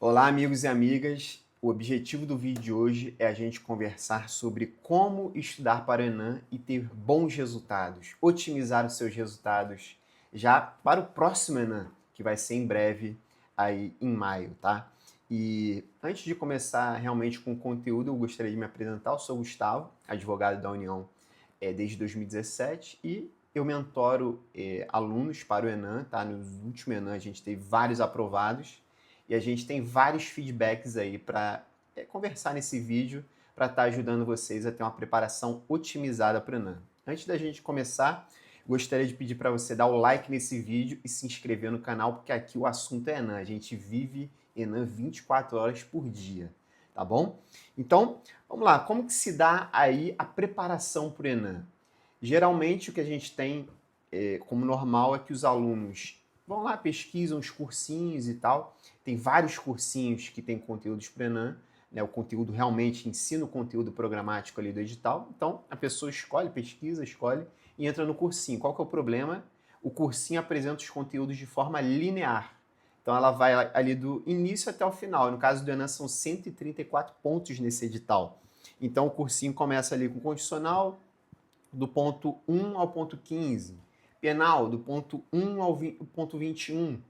Olá, amigos e amigas. O objetivo do vídeo de hoje é a gente conversar sobre como estudar para o Enem e ter bons resultados, otimizar os seus resultados já para o próximo Enem, que vai ser em breve, aí em maio, tá? E antes de começar realmente com o conteúdo, eu gostaria de me apresentar. Eu sou o Gustavo, advogado da União desde 2017 e eu mentoro alunos para o Enem, tá? Nos últimos Enem a gente teve vários aprovados e a gente tem vários feedbacks aí para conversar nesse vídeo para estar ajudando vocês a ter uma preparação otimizada para o Enem. Antes da gente começar, gostaria de pedir para você dar o like nesse vídeo e se inscrever no canal, porque aqui o assunto é Enem. A gente vive Enem 24 horas por dia, tá bom? Então, vamos lá. Como que se dá aí a preparação para o Enem? Geralmente, o que a gente tem como normal é que os alunos vão lá, pesquisam os cursinhos e tal. Tem vários cursinhos que têm conteúdos para Enem, né? O conteúdo realmente ensina o conteúdo programático ali do edital. Então, a pessoa escolhe, pesquisa, escolhe e entra no cursinho. Qual que é o problema? O cursinho apresenta os conteúdos de forma linear. Então, ela vai ali do início até o final. No caso do Enem, são 134 pontos nesse edital. Então, o cursinho começa ali com condicional, do ponto 1 ao ponto 15, penal do ponto 1 ao ponto 21.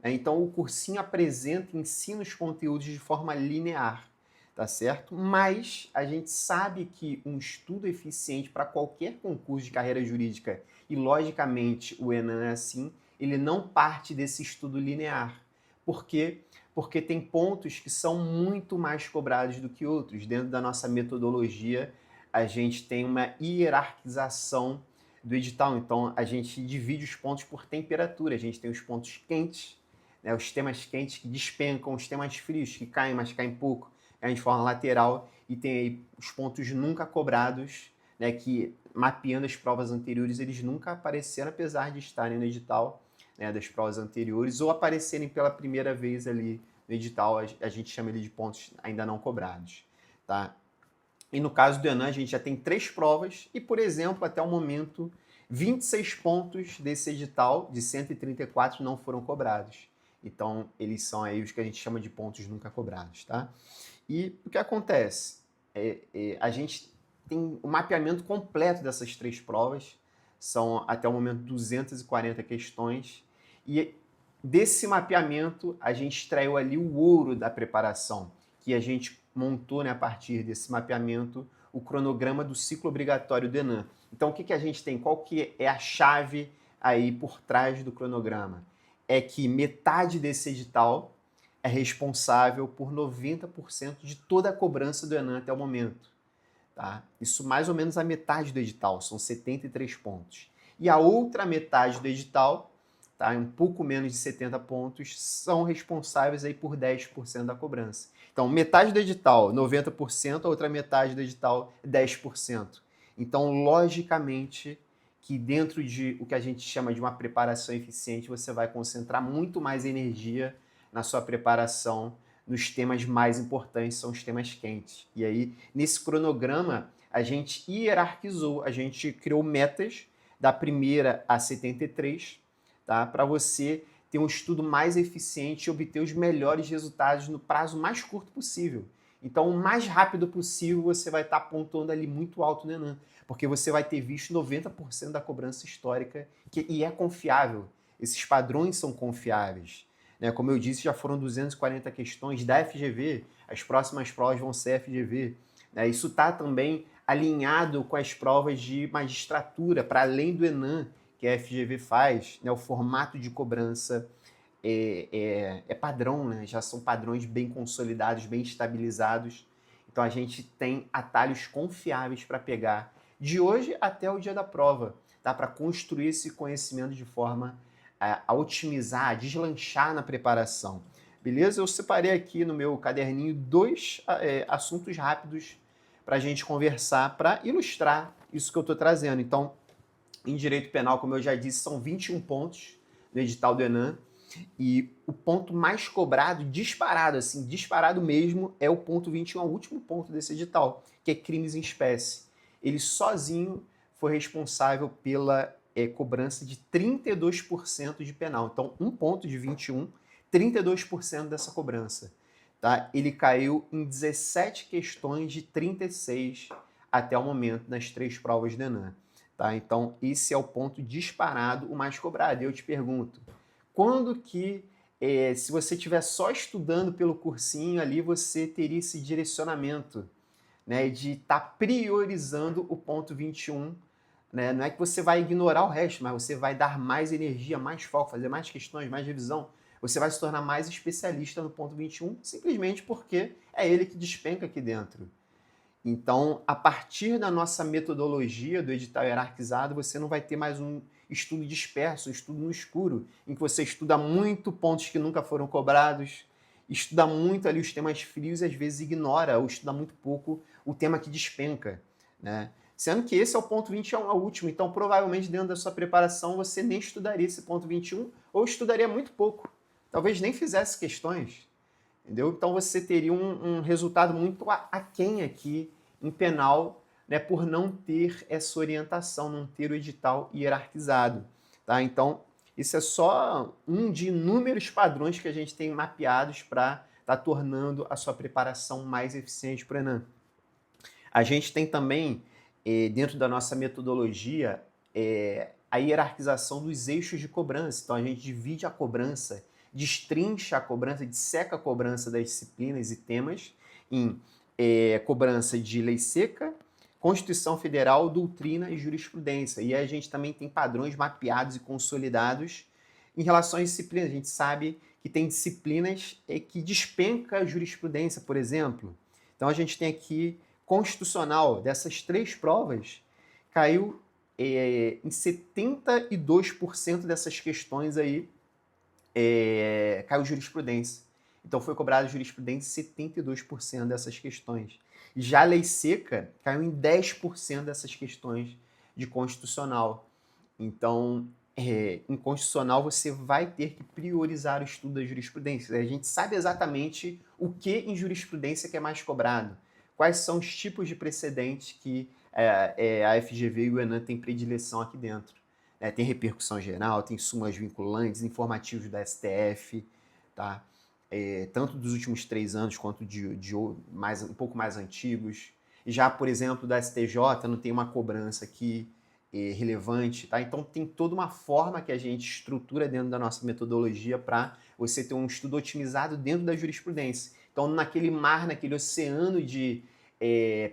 Então, o cursinho apresenta e ensina os conteúdos de forma linear, tá certo? Mas a gente sabe que um estudo eficiente para qualquer concurso de carreira jurídica, e logicamente o Enem é assim, ele não parte desse estudo linear. Por quê? Porque tem pontos que são muito mais cobrados do que outros. Dentro da nossa metodologia, a gente tem uma hierarquização do edital. Então, a gente divide os pontos por temperatura. A gente tem os pontos quentes, né, os temas quentes que despencam, os temas frios que caem, mas caem pouco, de forma lateral. E tem aí os pontos nunca cobrados, né, que mapeando as provas anteriores, eles nunca apareceram, apesar de estarem no edital, né, das provas anteriores, ou aparecerem pela primeira vez ali no edital, a gente chama ele de pontos ainda não cobrados, tá? E no caso do Enem, a gente já tem 3 provas e, por exemplo, até o momento, 26 pontos desse edital de 134 não foram cobrados. Então, eles são aí os que a gente chama de pontos nunca cobrados, tá? E o que acontece? A gente tem o mapeamento completo dessas 3 provas, são até o momento 240 questões, e desse mapeamento a gente extraiu ali o ouro da preparação, que a gente montou, né, a partir desse mapeamento o cronograma do ciclo obrigatório do Enem. Então, o que a gente tem? Qual que é a chave aí por trás do cronograma? É que metade desse edital é responsável por 90% de toda a cobrança do Enem até o momento. Tá? Isso mais ou menos a metade do edital, são 73 pontos. E a outra metade do edital, tá? Um pouco menos de 70 pontos, são responsáveis aí por 10% da cobrança. Então, metade do edital, 90%, a outra metade do edital, 10%. Então, logicamente, que dentro de o que a gente chama de uma preparação eficiente, você vai concentrar muito mais energia na sua preparação nos temas mais importantes, são os temas quentes. E aí, nesse cronograma, a gente hierarquizou, a gente criou metas da primeira a 73, tá? Para você ter um estudo mais eficiente e obter os melhores resultados no prazo mais curto possível. Então, o mais rápido possível, você vai estar pontuando ali muito alto no Enem, porque você vai ter visto 90% da cobrança histórica, e é confiável. Esses padrões são confiáveis. Né? Como eu disse, já foram 240 questões da FGV, as próximas provas vão ser FGV. Né? Isso está também alinhado com as provas de magistratura, para além do Enem, que a FGV faz, né? O formato de cobrança é padrão, né? Já são padrões bem consolidados, bem estabilizados. Então a gente tem atalhos confiáveis para pegar de hoje até o dia da prova, tá? Para construir esse conhecimento de forma a otimizar, a deslanchar na preparação. Beleza? Eu separei aqui no meu caderninho 2 assuntos rápidos para a gente conversar, para ilustrar isso que eu estou trazendo. Então, em direito penal, como eu já disse, são 21 pontos no edital do Enem, e o ponto mais cobrado, disparado, assim, disparado mesmo, é o ponto 21, o último ponto desse edital, que é crimes em espécie. Ele sozinho foi responsável pela cobrança de 32% de penal. Então, um ponto de 21, 32% dessa cobrança. tá? Ele caiu em 17 questões de 36 até o momento nas 3 provas do Enem. Tá? Então, esse é o ponto disparado, o mais cobrado. E eu te pergunto, quando que, se você estiver só estudando pelo cursinho ali, você teria esse direcionamento, né, de estar priorizando o ponto 21, né? Não é que você vai ignorar o resto, mas você vai dar mais energia, mais foco, fazer mais questões, mais revisão. Você vai se tornar mais especialista no ponto 21, simplesmente porque é ele que despenca aqui dentro. Então, a partir da nossa metodologia do edital hierarquizado, você não vai ter mais um estudo disperso, um estudo no escuro, em que você estuda muito pontos que nunca foram cobrados, estuda muito ali os temas frios e às vezes ignora ou estuda muito pouco o tema que despenca, né? Sendo que esse é o ponto 21, é o último, então provavelmente dentro da sua preparação você nem estudaria esse ponto 21 ou estudaria muito pouco, talvez nem fizesse questões, entendeu? Então você teria um resultado muito aquém aqui em penal, né, por não ter essa orientação, não ter o edital hierarquizado. Tá? Então, isso é só um de inúmeros padrões que a gente tem mapeados para estar tornando a sua preparação mais eficiente para o Enem. A gente tem também, dentro da nossa metodologia, a hierarquização dos eixos de cobrança. Então, a gente divide a cobrança, destrincha a cobrança, disseca a cobrança das disciplinas e temas em cobrança de lei seca, Constituição Federal, doutrina e jurisprudência. E a gente também tem padrões mapeados e consolidados em relação às disciplinas. A gente sabe que tem disciplinas que despenca a jurisprudência, por exemplo. Então, a gente tem aqui constitucional, dessas 3 provas, caiu em 72% dessas questões aí, caiu jurisprudência. Então foi cobrado jurisprudência em 72% dessas questões. Já a lei seca caiu em 10% dessas questões de constitucional. Então, em constitucional você vai ter que priorizar o estudo da jurisprudência. A gente sabe exatamente o que em jurisprudência que é mais cobrado. Quais são os tipos de precedentes que a FGV e o Enem têm predileção aqui dentro. Tem repercussão geral, tem súmulas vinculantes, informativos da STF, tá? Tanto dos últimos 3 anos quanto de um pouco mais antigos. Já, por exemplo, da STJ, não tem uma cobrança aqui relevante, tá? Então tem toda uma forma que a gente estrutura dentro da nossa metodologia para você ter um estudo otimizado dentro da jurisprudência. Então, naquele mar, naquele oceano de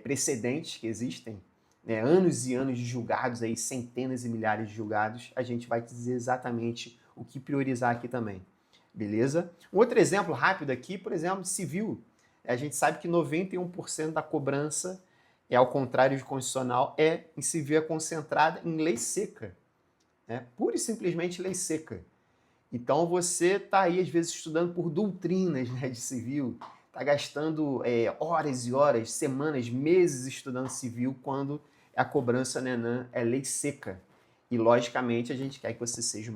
precedentes que existem, né, anos e anos de julgados, aí, centenas e milhares de julgados, a gente vai dizer exatamente o que priorizar aqui também. Beleza? Um outro exemplo rápido aqui, por exemplo, civil. A gente sabe que 91% da cobrança, ao contrário de constitucional, em civil é concentrada em lei seca. Né? Pura e simplesmente lei seca. Então você está aí, às vezes, estudando por doutrinas, né, de civil, está gastando horas e horas, semanas, meses estudando civil, quando a cobrança no Enem é lei seca. E, logicamente, a gente quer que você seja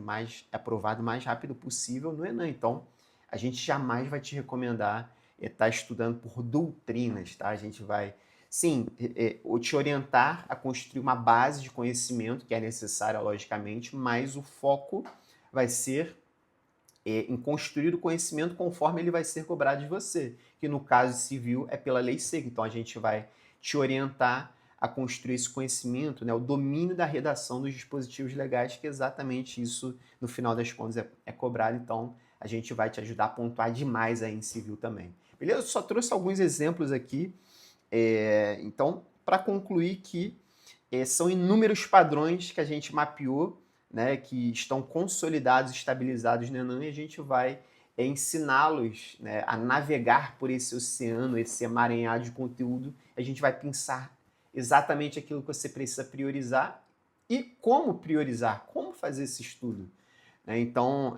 aprovado o mais rápido possível no Enem. Então, a gente jamais vai te recomendar estar estudando por doutrinas, tá? A gente vai, sim, te orientar a construir uma base de conhecimento que é necessária, logicamente, mas o foco vai ser em construir o conhecimento conforme ele vai ser cobrado de você, que no caso civil é pela lei seca. Então a gente vai te orientar a construir esse conhecimento, né, o domínio da redação dos dispositivos legais, que é exatamente isso, no final das contas, é cobrado. Então a gente vai te ajudar a pontuar demais aí em civil também. Beleza? Eu só trouxe alguns exemplos aqui. Então, para concluir que são inúmeros padrões que a gente mapeou, né, que estão consolidados, estabilizados no Enem, e a gente vai ensiná-los, né, a navegar por esse oceano, esse emaranhado de conteúdo. A gente vai pensar exatamente aquilo que você precisa priorizar e como priorizar, como fazer esse estudo. Né? Então,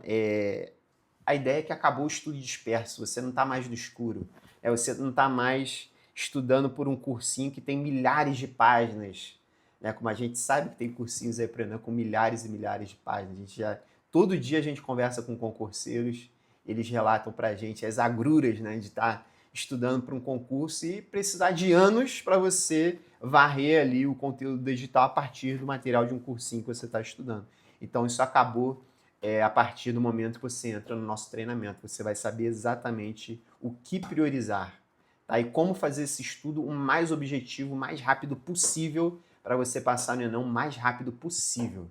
a ideia é que acabou o estudo disperso, você não está mais no escuro, você não está mais estudando por um cursinho que tem milhares de páginas, né? Como a gente sabe que tem cursinhos aí para Enem com milhares e milhares de páginas. Todo dia a gente conversa com concurseiros, eles relatam para a gente as agruras, né, de estar estudando para um concurso e precisar de anos para você varrer ali o conteúdo digital a partir do material de um cursinho que você está estudando. Então isso acabou a partir do momento que você entra no nosso treinamento. Você vai saber exatamente o que priorizar, tá? E como fazer esse estudo o mais objetivo, o mais rápido possível, para você passar no Enem o mais rápido possível.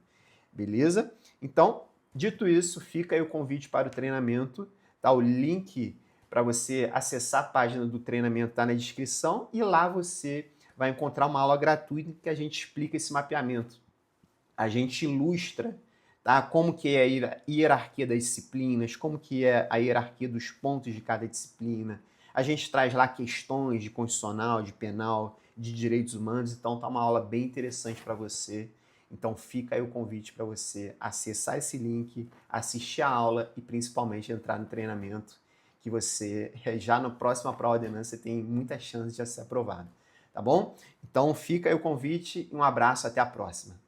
Beleza? Então, dito isso, fica aí o convite para o treinamento, tá? O link para você acessar a página do treinamento está na descrição e lá você vai encontrar uma aula gratuita que a gente explica esse mapeamento. A gente ilustra, tá? Como que é a hierarquia das disciplinas, como que é a hierarquia dos pontos de cada disciplina. A gente traz lá questões de constitucional, de penal, de direitos humanos, então tá uma aula bem interessante para você. Então fica aí o convite para você acessar esse link, assistir a aula e principalmente entrar no treinamento, que você já na próxima prova de Enem você tem muita chance de ser aprovado, tá bom? Então fica aí o convite e um abraço, até a próxima.